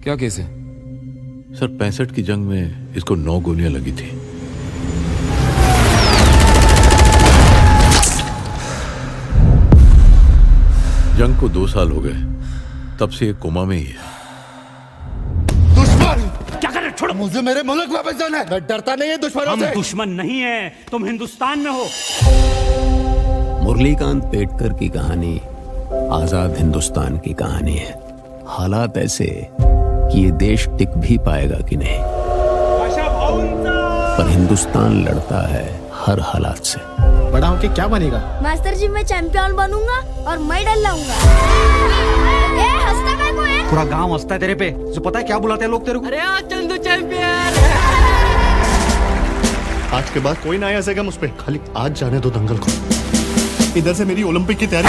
क्या केस है? सर 65 की जंग में इसको 9 गोलियां लगी थी। जंग को 2 साल हो गए, तब से ये कोमा में ही है। दुश्मन क्या कर रहे? छोड़ो मुझे, मेरे मुल्क वापस जाना है। मैं डरता नहीं है दुश्मनों से। हम दुश्मन नहीं है, तुम हिंदुस्तान में हो। मुरलीकांत पेटकर की कहानी आजाद हिंदुस्तान की कहानी है। हालात ऐसे कि ये देश टिक भी पाएगा कि नहीं, पर हिंदुस्तान लड़ता है हर हालात से। बड़ा होके क्या बनेगा? मास्टर जी, मैं चैंपियन बनूंगा और मेडल लाऊंगा। ए, हंसता काय को है? पूरा गांव हंसता है तेरे पे। जो पता है क्या बुलाते हैं लोग तेरे को? अरे चंदू चैंपियन। आज के बाद कोई ना आ सकेगा मुझ पे। खाली आज जाने दो दंगल को। इधर से मेरी ओलंपिक की तैयारी।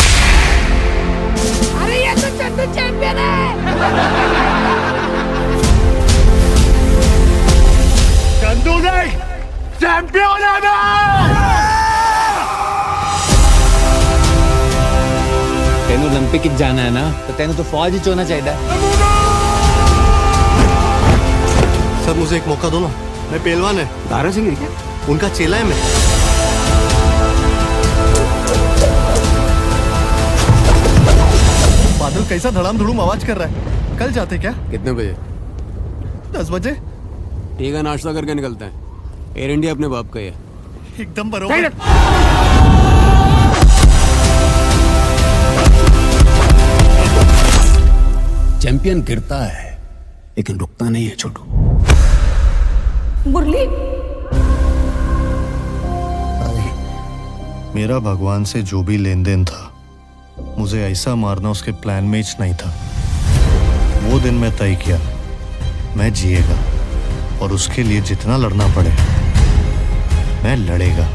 अरे ये तो चंदू चैंपियन है। चंदू नहीं, चैंपियन है मैं। तेन ओलंपिक जाना है ना, तो तेन तो फौज ही होना चाहिए। सर मुझे एक मौका दो ना, मैं पहलवान है। दारा सिंह क्या? उनका चेला है मैं। बादल कैसा धड़ाम धुड़ूम आवाज कर रहा है। कल जाते क्या? कितने बजे? 10 बजे। ठीक है, नाश्ता करके निकलते हैं। एयर इंडिया अपने बाप का ही है। एकदम बरोबर। चैंपियन गिरता है लेकिन रुकता नहीं है छोटू। मुरली, मेरा भगवान से जो भी लेन देन था, मुझे ऐसा मारना उसके प्लान में ही नहीं था। वो दिन मैं तय किया, मैं जिएगा और उसके लिए जितना लड़ना पड़े मैं लड़ेगा,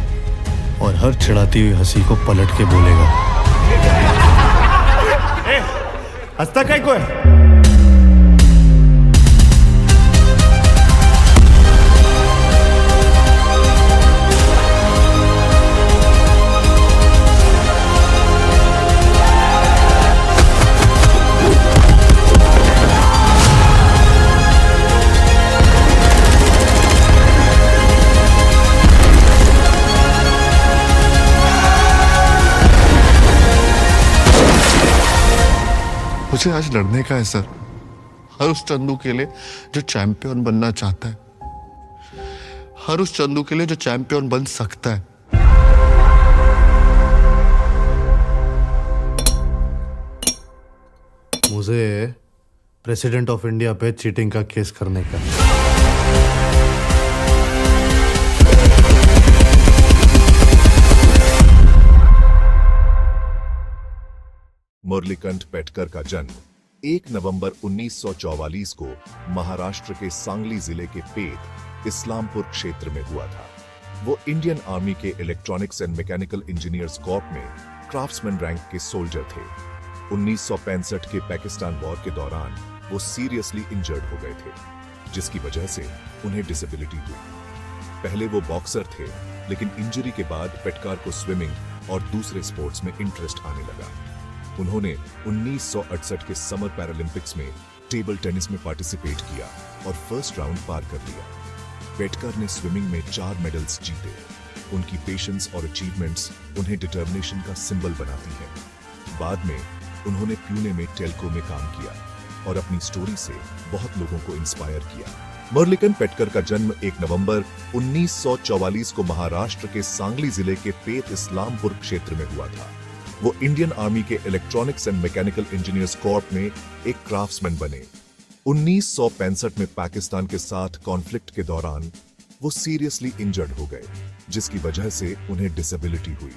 और हर चिढ़ाती हुई हंसी को पलट के बोलेगा। हंसता काय को है? मुझे आज लड़ने का है सर, हर उस चंदू के लिए जो चैंपियन बनना चाहता है, हर उस चंदू के लिए जो चैंपियन बन सकता है। मुझे प्रेसिडेंट ऑफ इंडिया पे चीटिंग का केस करने का। मुरलीकांत पेटकर का जन्म 1 नवंबर 1944 को महाराष्ट्र के सांगली जिले के पेट इस्लामपुर क्षेत्र में हुआ था। वो इंडियन आर्मी के electronics and mechanical engineers Corp में क्राफ्ट्समैन रैंक के सोल्जर थे। 1965 के पाकिस्तान वॉर के दौरान वो सीरियसली इंजर्ड हो गए थे, जिसकी वजह से उन्हें डिसेबिलिटी हुई। पहले वो बॉक्सर थे, लेकिन इंजरी के बाद पेटकर को स्विमिंग और दूसरे स्पोर्ट्स में इंटरेस्ट आने लगा। उन्होंने 1968 के समर पैरालंपिक्स में टेबल टेनिस में पार्टिसिपेट किया और फर्स्ट राउंड पार कर लिया। पेटकर ने स्विमिंग में 4 मेडल्स जीते। उनकी पेशेंस और अचीवमेंट्स उन्हें डिटर्मिनेशन का सिंबल बनाती हैं। बाद में उन्होंने पुणे में टेल्को में काम किया और अपनी स्टोरी से बहुत लोगों को इंस्पायर किया। मुरलीकांत पेटकर का जन्म 1 नवंबर 1944 को महाराष्ट्र के सांगली जिले के पेट इस्लामपुर क्षेत्र में हुआ था। वो इंडियन आर्मी के electronics and mechanical engineers Corp में एक क्राफ्ट्समैन बने। 1965 में पाकिस्तान के साथ कॉन्फ्लिक्ट के दौरान वो सीरियसली इंजर्ड हो गए, जिसकी वजह से उन्हें डिसेबिलिटी हुई।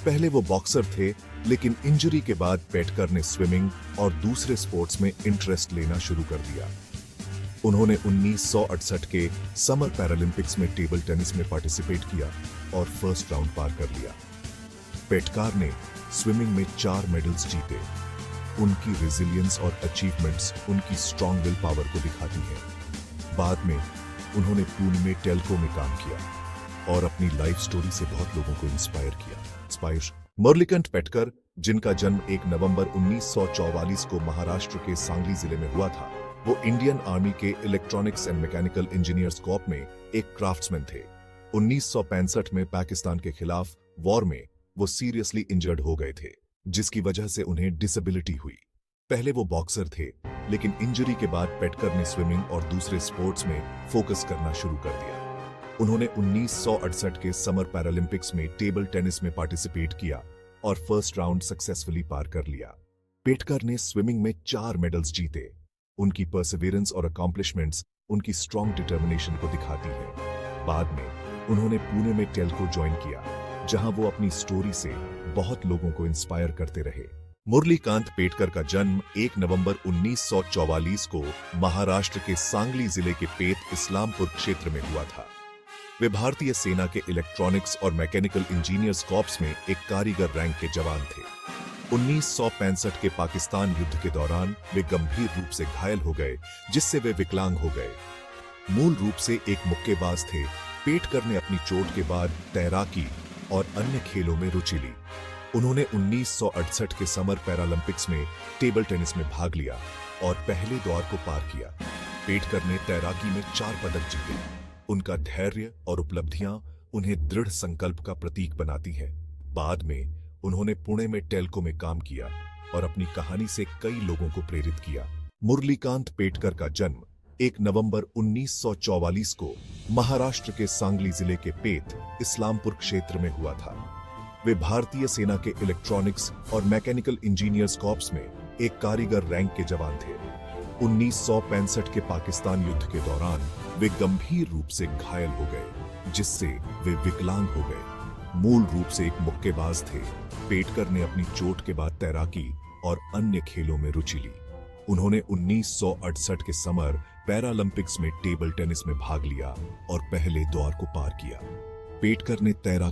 पहले वो बॉक्सर थे, लेकिन इंजरी के बाद पेटकर ने स्विमिंग और दूसरे स्पोर्ट्स में इंटरेस्ट लेना शुरू कर दिया। उन्होंने 1968 के समर पैरालंपिक्स में टेबल टेनिस में पार्टिसिपेट किया और फर्स्ट राउंड पार कर लिया। पेटकर ने स्विमिंग में 4 मेडल्स जीते। उनकी रेजिलियंस और अचीवमेंट्स उनकी स्ट्रॉन्ग विल पावर को दिखाती हैं। बाद में उन्होंने पुणे में टेल्को में काम किया और अपनी लाइफ स्टोरी से बहुत लोगों को इंस्पायर किया। मुरलीकांत पेटकर, जिनका जन्म 1 नवंबर 1944 को महाराष्ट्र के सांगली जिले में हुआ था, वो इंडियन आर्मी के electronics and mechanical engineers Corp में एक क्राफ्ट्समैन थे। 1965 में पाकिस्तान के खिलाफ वॉर में वो सीरियसली इंजर्ड हो गए थे, जिसकी वजह से उन्हें डिसेबिलिटी हुई। पहले वो बॉक्सर थे, लेकिन इंजरी के बाद पेटकर ने स्विमिंग और दूसरे स्पोर्ट्स में फोकस करना शुरू कर दिया। उन्होंने 1968 के समर पैरालंपिक्स में टेबल टेनिस में पार्टिसिपेट किया और फर्स्ट राउंड सक्सेसफुली पार कर लिया। पेटकर ने स्विमिंग में 4 मेडल्स जीते। उनकी परसिवियरेंस और अकॉम्प्लिशमेंट्स उनकी स्ट्रॉन्ग डिटर्मिनेशन को दिखाती है। बाद में उन्होंने पुणे में टेल्को ज्वाइन किया, जहां वो अपनी स्टोरी से बहुत लोगों को इंस्पायर करते रहे। मुरलीकांत पेटकर का जन्म 1 नवंबर 1944 को महाराष्ट्र के सांगली जिले के पेत इस्लामपुर क्षेत्र में हुआ था। वे भारतीय सेना के इलेक्ट्रॉनिक्स और मैकेनिकल इंजीनियर्स कॉर्प्स में एक कारीगर रैंक के जवान थे। 1965 के पाकिस्तान युद्ध के दौरान वे गंभीर रूप से घायल हो गए, जिससे वे विकलांग हो गए। मूल रूप से एक मुक्केबाज थे, पेटकर ने अपनी चोट के बाद तैराकी और अन्य खेलों में रुचि ली। उन्होंने 1968 के समर पैरालंपिक्स में टेबल टेनिस में भाग लिया और पहले दौर को पार किया। पेटकर ने तैराकी में 4 पदक जीते। उनका धैर्य और उपलब्धियां उन्हें दृढ़ संकल्प का प्रतीक बनाती हैं। बाद में उन्होंने पुणे में टेल्को में काम किया और अपनी कहानी से कई लोगों को प्रेरित किया। मुरलीकांत पेटकर का जन्म 1 नवंबर 1944 को महाराष्ट्र के सांगली जिले के पेत इस्लामपुर क्षेत्र में हुआ था। वे भारतीय सेना के इलेक्ट्रॉनिक्स और मैकेनिकल इंजीनियर्स कॉर्प्स में एक कारीगर रैंक के जवान थे। 1965 के पाकिस्तान युद्ध के दौरान वे गंभीर रूप से घायल हो गए, जिससे वे विकलांग हो गए। मूल रूप से एक मुक्केबाज थे, पेटकर ने अपनी चोट के बाद तैराकी और अन्य खेलों में रुचि ली। उन्होंने 1968 के समर पैरालंपिक्स में टेबल टेनिस में भाग लिया और पहले दौर को पार किया। पेटकर ने तैराकी